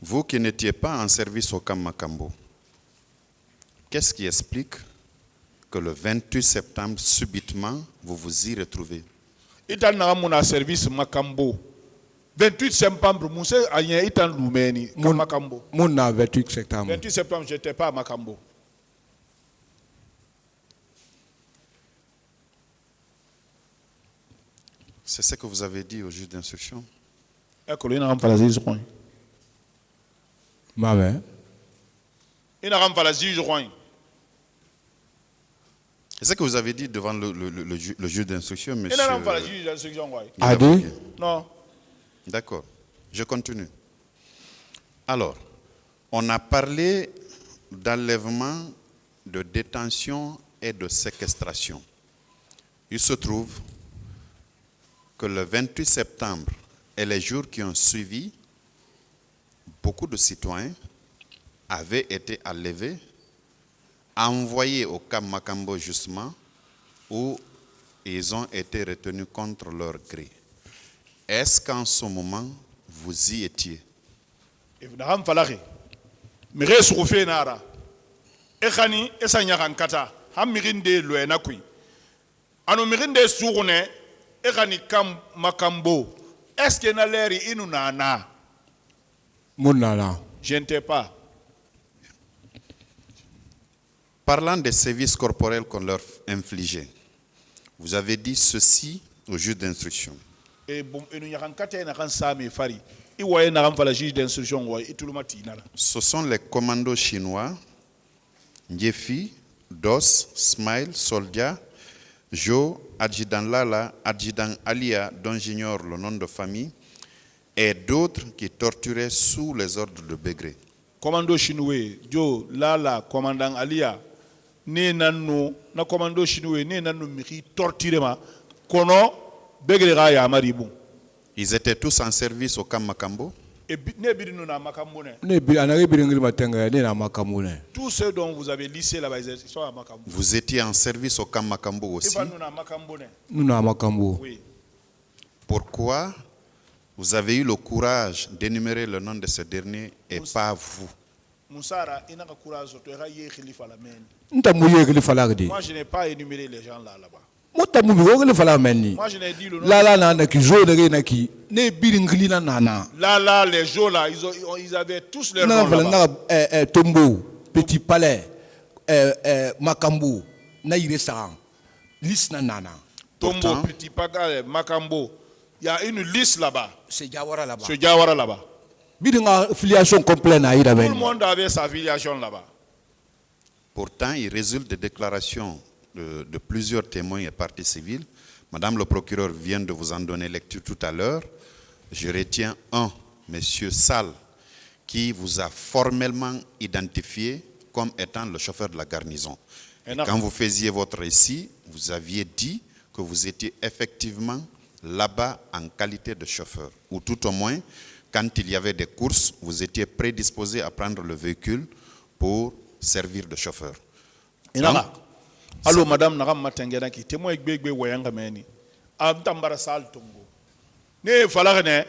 Vous qui n'étiez pas en service au Camp Makambo, qu'est-ce qui explique que le 28 septembre, subitement, vous vous y retrouvez? Itan na mon service Makambo. 28 septembre, Moussa a y itan Loumeni, Makambo. Mon 28 septembre. 28 septembre, j'étais pas à Makambo. C'est ce que vous avez dit au juge d'instruction? C'est ce que vous avez dit devant le juge d'instruction, monsieur? A dit? Non. D'accord. Je continue. Alors, on a parlé d'enlèvement, de détention et de séquestration. Il se trouve que le 28 septembre et les jours qui ont suivi, beaucoup de citoyens avaient été enlevés, envoyés au Camp Makambo justement, où ils ont été retenus contre leur gré. Est-ce qu'en ce moment, vous y étiez? Est-ce que Naleri inunana? Je ne sais pas. Parlant des sévices corporels qu'on leur infligeait, vous avez dit ceci au juge d'instruction. Ce sont les commandos chinois, Nyefi, Dos, Smile, Soldia, Jo, Adjudant Lala, Adjudant Alia, dont j'ignore le nom de famille, et d'autres qui torturaient sous les ordres de Begré. Commando chinois, Jo, Lala, commandant Alia, ne nanu, na commando chinois, ne nanu miki torturema, kono Begré ya maribou. Ils étaient tous en service au Camp Makambo. Tous ceux dont vous avez lissé là-bas, ils sont à Makambo. Vous étiez en service au Camp Makambo aussi. Oui. Pourquoi vous avez eu le courage d'énumérer le nom de ce dernier et pas vous? Moi, je n'ai pas énuméré les gens là-bas. Moi, je n'ai dit le nom. Là, les jours là, ils avaient tous leur nom là-bas. Tombo, Petit Palais, Makambo, Naïresan, liste Nana. Tombo, Petit Palais, Makambo. Il y a une liste là-bas. C'est Jawara là-bas. C'est Jawara là-bas. Tout le monde avait sa filiation là-bas. Pourtant, il résulte des déclarations de plusieurs témoins et parties civiles. Madame le procureur vient de vous en donner lecture tout à l'heure. Je retiens un, monsieur Sall, qui vous a formellement identifié comme étant le chauffeur de la garnison. Et quand vous faisiez votre récit, vous aviez dit que vous étiez effectivement là-bas en qualité de chauffeur. Ou tout au moins, quand il y avait des courses, vous étiez prédisposé à prendre le véhicule pour servir de chauffeur. Allô, madame Naram Matengena qui témoin gbegbe wayanga meni. Am tambara sal tongo. Ne falagane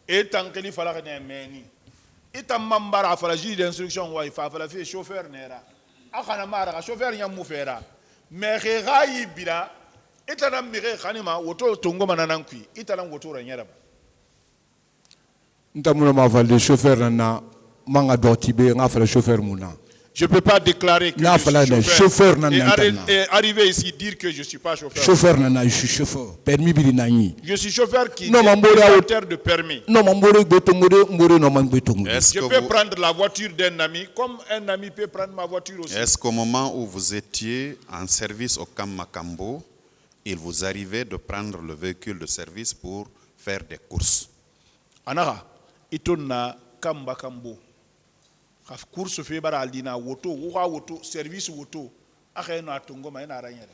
et tankeli falagane meni. Itam mambara fala juge d'instruction wa fa fala fi chauffeur nera. Akana mara chauffeur nyam fera. Mais regayi bira itana mire khanima woto tongo mananankui itana woto ranyara. Ntamuna ma fala chauffeur na manga dotibe nga fala chauffeur muna. Je ne peux pas déclarer que je suis chauffeur et arriver ici dire que je ne suis pas chauffeur. Chauffeur, je suis chauffeur. Permis je suis chauffeur qui est porteur de permis. Je peux prendre la voiture d'un ami comme un ami peut prendre ma voiture aussi. Est-ce qu'au moment où vous étiez en service au Camp Makambo, il vous arrivait de prendre le véhicule de service pour faire des courses? Anara, itonna Camp Makambo. Course fait baraldina woto woto service woto akena tongo maina ranyere.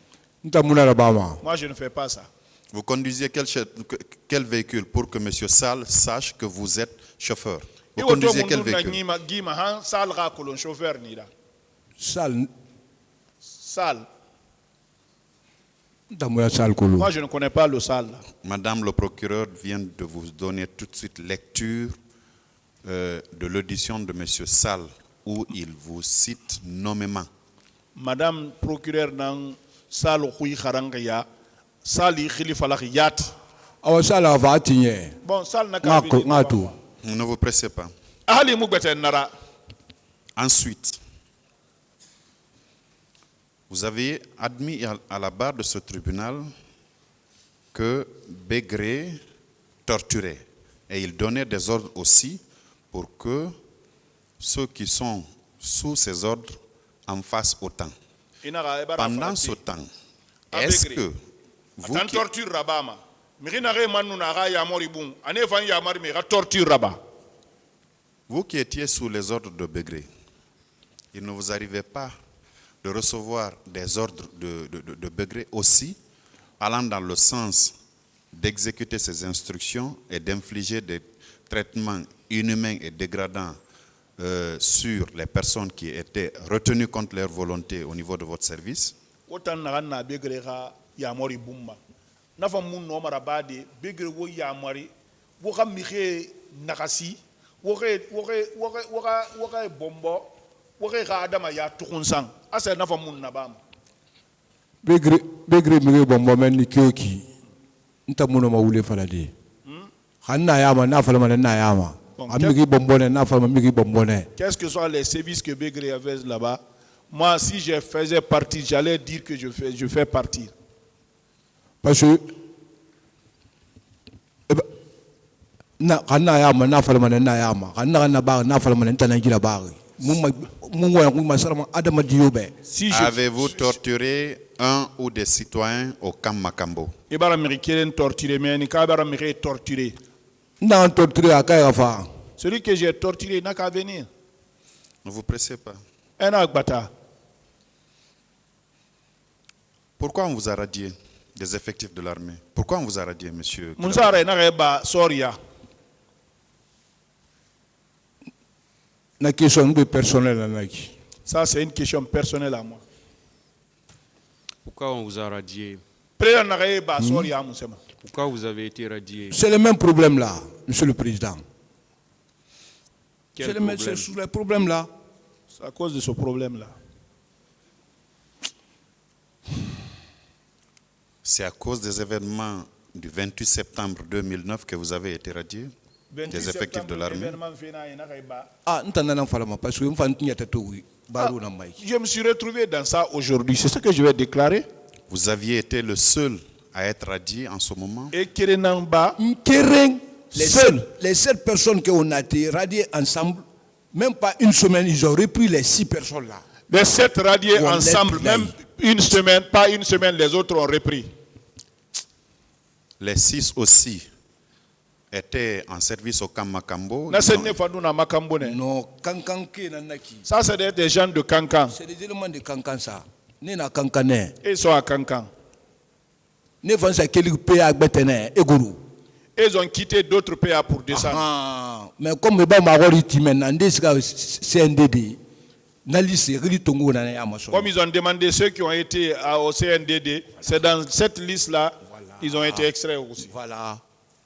Moi je ne fais pas ça. Vous conduisiez quel véhicule pour que monsieur Sall sache que vous êtes chauffeur? Vous conduisiez quel véhicule? Sall. Moi je ne connais pas le Sall. Madame le procureur vient de vous donner tout de suite lecture de l'audition de M. Sall, où il vous cite nommément. Madame procureur nan Sall Hui Harangaya, Sali Khilifalak Yat. awa sala va tinye Bon, Sall n'a ngatu Ne vous pressez pas. Ali Moubeten Nara. Ensuite, vous avez admis à la barre de ce tribunal que Begré torturait et il donnait des ordres aussi pour que ceux qui sont sous ses ordres en fassent autant. Pendant ce temps, est-ce que vous qui, torture Rabama, torture Rabat. vous qui étiez sous les ordres de Begré, il ne vous arrivait pas de recevoir des ordres de Begré aussi, allant dans le sens d'exécuter ces instructions et d'infliger des traitements inhumains et dégradants sur les personnes qui étaient retenues contre leur volonté au niveau de votre service? Autant na Begré Yamori Bumba. Nafa mun no marabade Begré wo Yamori, woka mihe nakasi, woke bombo, woke adama ya tukunsang. Asa nafa mun nabam. begre mire bombo men ni kyoki nta muno mawule falade hanna yama na falama na yama amigi bombo na falama migi bombo ne. Qu'est-ce que sont les services que Begré avait là-bas? Moi, si je faisais partie, j'allais dire que je fais partie. Parce que hanna yama na falama na yama hanna ba na falama na tanangira ba Si avez-vous torturé un ou des citoyens au camp Makambo? Celui que j'ai torturé n'a qu'à venir. Ne vous pressez pas. Pourquoi on vous a radié des effectifs de l'armée? Pourquoi on vous a radié, monsieur? La question personnelle. Ça, c'est une question personnelle à moi. Pourquoi on vous a radié? Pourquoi vous avez été radié? C'est le même problème là, monsieur le président. Quel C'est problème? le problème là. C'est à cause de ce problème-là. C'est à cause des événements du 28 septembre 2009 que vous avez été radié des effectifs de l'armée? Ah, parce que je me suis retrouvé dans ça aujourd'hui. C'est ce que je vais déclarer. Vous aviez été le seul à être radié en ce moment? Et Kerenamba, les 7 personnes qu'on a été radiées ensemble, même pas une semaine, ils ont repris les 6 personnes là. Les 7 radiés ensemble, même une semaine, pas une semaine, les autres ont repris. Les 6 aussi étaient en service au camp Makambo? Non, ça c'est des gens de Kankan. C'est des éléments de Kankan ça. Ils sont à Kankan. Ils ont quitté d'autres pays pour descendre. Mais comme comme ils ont demandé ceux qui ont été au CNDD, c'est dans cette liste-là, ils ont été extraits aussi. Voilà.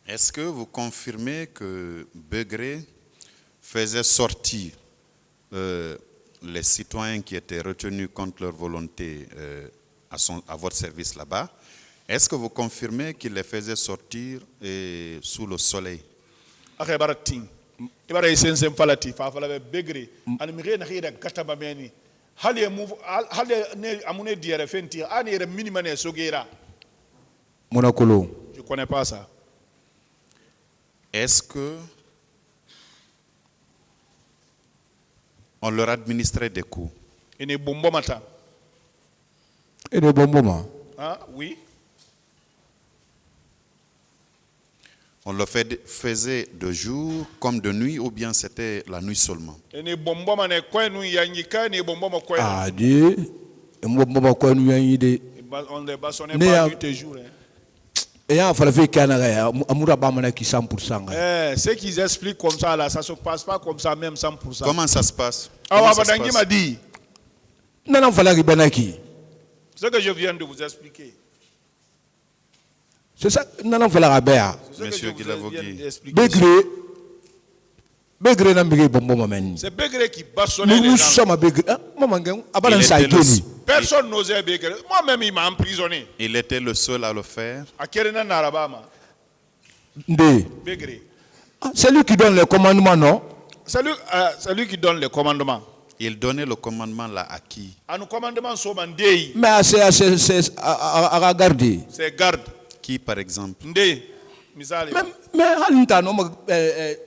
Est-ce que vous confirmez que Begré faisait sortir les citoyens qui étaient retenus contre leur volonté à votre service là-bas? Est-ce que vous confirmez qu'il les faisait sortir sous le soleil? Monacolo. Je ne connais pas ça. Est-ce que on leur administrait des coups? Et les bonbons matin. Et les bonbons. Ah, oui. On le faisait de jour comme de nuit ou bien c'était la nuit seulement? Ah, Dieu. On les bâtonnait pas nuit et jour. Et il fallait qu'il y ait 100%. Ce qu'ils expliquent comme ça, là, ça ne se passe pas comme ça, même 100%. Comment ça se passe? M'a dit. Non, fallait Ce que je viens de vous expliquer. C'est ça, non, fallait Monsieur Guilavogui. Begré, Begre na mbige bombo mamen. C'est Begré qui bastonnait les Nous gens. sommes à Begre. Maman gang abalan Il sa était le- ikeli. Personne n'osait Begré. Moi-même, il m'a emprisonné. Il était le seul à le faire. À Kerena Narabama, Nde. Begré. Ah, c'est lui qui donne les commandements, non? C'est lui qui donne les commandements. Il donnait le commandement là à qui? À nos commandements sont mandés. Mais à regarder. C'est garde. Qui par exemple? Ndé. Misali. Mais halita no ma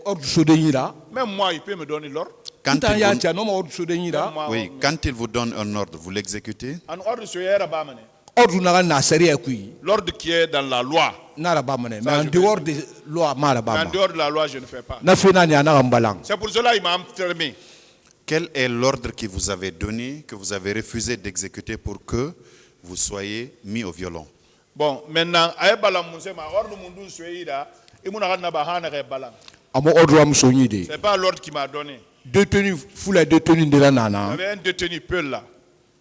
ordre sodenira. Même moi, il peut me donner l'ordre. Quand Nta il ya vous- tia no ma ordre sodenira. Moi, Oui, quand il vous donne un ordre, vous l'exécutez? un ordre sur Yarabamane. Ordre na na sérieux kui. L'ordre qui est dans la loi. Na rabamane. Mais Ça, en je dehors de loi ma Mais en rabama. dehors de la loi, je ne fais pas. Na fena ni ana rambalang. C'est pour cela qu'il m'a enfermé. Quel est l'ordre qu'il vous avait donné, que vous avez refusé d'exécuter pour que vous soyez mis au violon? Bon, maintenant, aye balam mousse ma ordre mundu sueida. Et mon arrêt n'a pas hana balam. Amo ordre am sonyi de. C'est pas l'ordre qui m'a donné. Détenu foula détenu de la Il y nana. avait un détenu Peul là.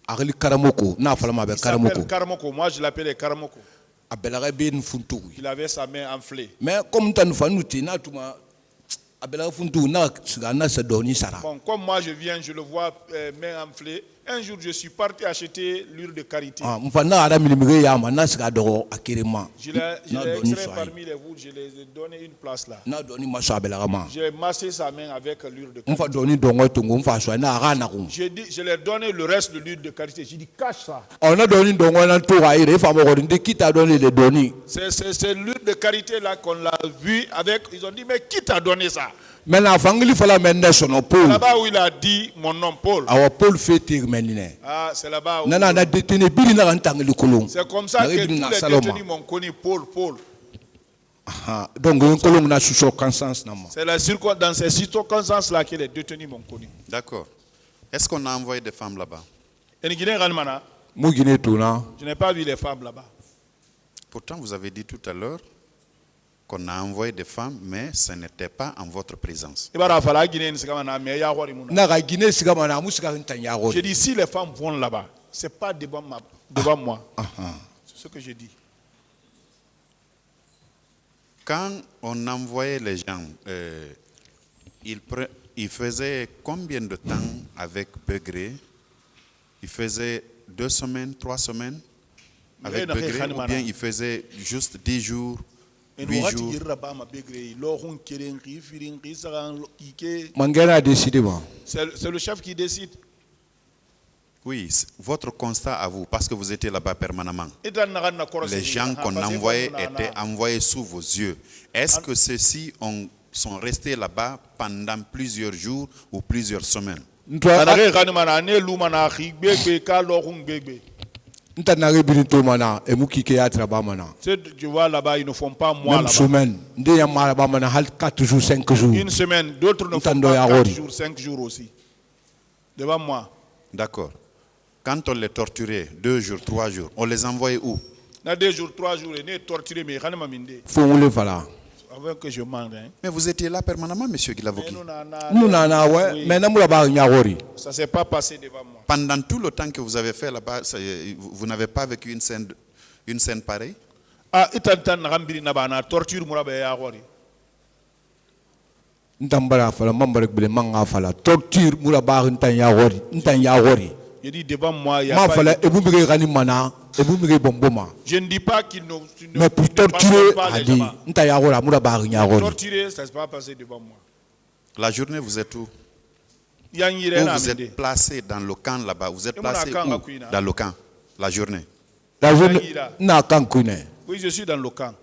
Akeli karamoko na falama be Il s'appelle karamoko. Karamoko. Moi, je l'appelais Karamoko. Abelaga be nfuntu. Il avait sa main enflée. Mais comme tan fanuti na tuma abelaga funtu na siga na se doni sara. Bon, comme moi, je viens, je le vois main enflée. Un jour, je suis parti acheter l'huile de karité. Ah mfana ara milimige ya ma na siga do akirema. Je l'ai Na doni extrait so. parmi les vous, je les ai donné une place là. Na doni maso abelaga ma. J'ai massé sa main avec l'huile de karité. Mfa doni dongo tungo mfa so na ara na ko. Je leur ai donné le reste de l'huile de karité. J'ai dit, cache ça. On a donné dongo na to ga ire fa mo ko ndi kita donné les doni. C'est l'huile de karité là qu'on l'a vu avec. Ils ont dit, mais qui t'a donné ça? Mais la fangili fala mende sono Paul. Là-bas où il a dit mon nom, Paul. Awa Paul fait menine. Ah, c'est là-bas où. Nana na détenu bili na ntangeli kolon. C'est comme ça que tous les détenus m'ont connu, Paul. Ah donc un kolon na sous conscience na mo. C'est dans ces circonstances-là que les détenus m'ont connu. D'accord. Est-ce qu'on a envoyé des femmes là-bas? Et Guinée Ranmana, Mu gine tuna. je n'ai pas vu les femmes là-bas. Pourtant, vous avez dit tout à l'heure qu'on a envoyé des femmes, mais ce n'était pas en votre présence. Na ga gine siga mana musika ntanya go. J'ai dit, si les femmes vont là-bas, ce n'est pas devant moi. C'est ce que j'ai dit. Quand on envoyait les gens, il faisait combien de temps avec Begré? Il faisait 2 semaines, 3 semaines avec Begré, ou bien il faisait juste 10 jours, 8 jours? Mangera a décidé bon. C'est le chef qui décide. Oui, votre constat à vous, parce que vous étiez là-bas permanemment. Les gens qu'on envoyait étaient envoyés sous vos yeux. Est-ce que ceux-ci sont restés là-bas pendant plusieurs jours ou plusieurs semaines? Ntanare binito mana e mukike ya traba mana. Tu vois là-bas, ils ne font pas moi Même là-bas. semaine, nde ya mara ba mana hal 4 jours 5 jours. Une semaine, d'autres ne font Ntando pas ya 4 hori. jours, 5 jours aussi. Devant moi. D'accord. Quand on les torturait 2 jours, 3 jours, on les envoyait où? Dans 2 jours, 3 jours, ils sont torturés, mais ils ne minde. Fongole fala. Avant que je mange. Hein. Mais vous étiez là permanemment, monsieur Mais Gilavoki. Nous nana ouais, mais na mura ba nyagori. Ça ne s'est pas passé devant moi. Pendant tout le temps que vous avez fait là-bas, vous n'avez pas vécu une scène pareille? Ah, itantan rambiri na bana torture murabe ya hori. Ntambara fala mambarek bele manga fala. Torture mura ba ntanya gori, ntanya gori. Je dis devant moi, il y a Ma pas fala e bumige gani mana, e bumige bomboma. Je ne dis pas qu'ils ne Mais pour torturer adi ntanya gora mura ba nyagori. Torturer, ça ne s'est pas passé devant moi. La journée, vous êtes où? Il y a une irène Où à vous êtes Mende. placé dans le camp là-bas? Vous êtes Et mon placé camp, où? à Kouina. Dans le camp, la journée. La journée na kankune. Oui, je suis dans le camp.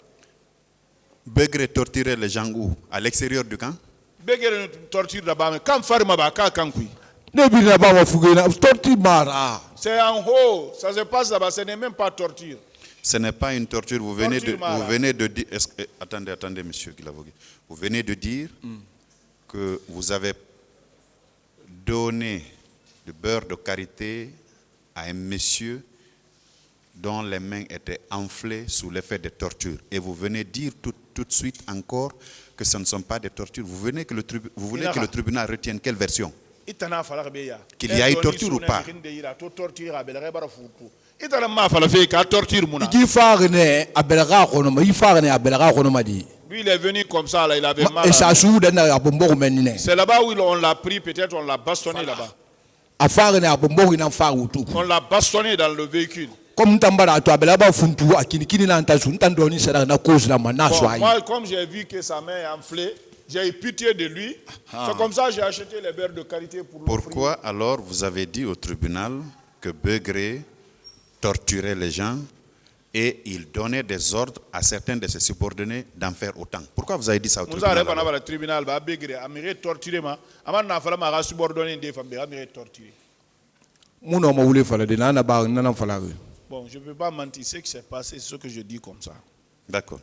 Begré torturait les gens où? À l'extérieur du camp? Begere torture là-bas, mais quand Farma Baka Kankui. Ne bi na ba wa fugena torture mara. C'est en haut, ça se passe là-bas, ce n'est même pas torture. Ce n'est pas une torture. Vous venez Torture, vous venez de dire. Attendez, monsieur Gilavogi. Vous venez de dire que vous avez donné du beurre de karité à un monsieur dont les mains étaient enflées sous l'effet des tortures. Et vous venez dire tout de suite encore que ce ne sont pas des tortures. Vous voulez que le tribunal retienne quelle version? Qu'il y a eu torture ou pas? Iki farne abelga kono ma, i farne abelga kono ma di. Puis il est venu comme ça, là, il avait mal. Et ça sous d'un bombo menine. C'est là-bas où on l'a pris, peut-être on l'a bastonné là-bas. A faire un bombo in faire ou tout. On l'a bastonné dans le véhicule. Comme Tambara, toi, Belaba Funtu, à Kinikini Lantasun, Tandoni sera la cause de la menace. Bon, moi, comme j'ai vu que sa main est enflée, j'ai eu pitié de lui. C'est comme ça que j'ai acheté les beurres de qualité pour l'offrir. Pourquoi alors vous avez dit au tribunal que Begré torturait les gens et il donnait des ordres à certains de ses subordonnés d'en faire autant? Pourquoi vous avez dit ça au tribunal? Le tribunal va Begré, Amiré torturé, ma amana fala ma subordonné des femmes, Amiré torturé. Mon homme voulait faire des nanas, nana fallu. Bon, je ne peux pas mentir, ce qui s'est passé, c'est ce que je dis comme ça. D'accord.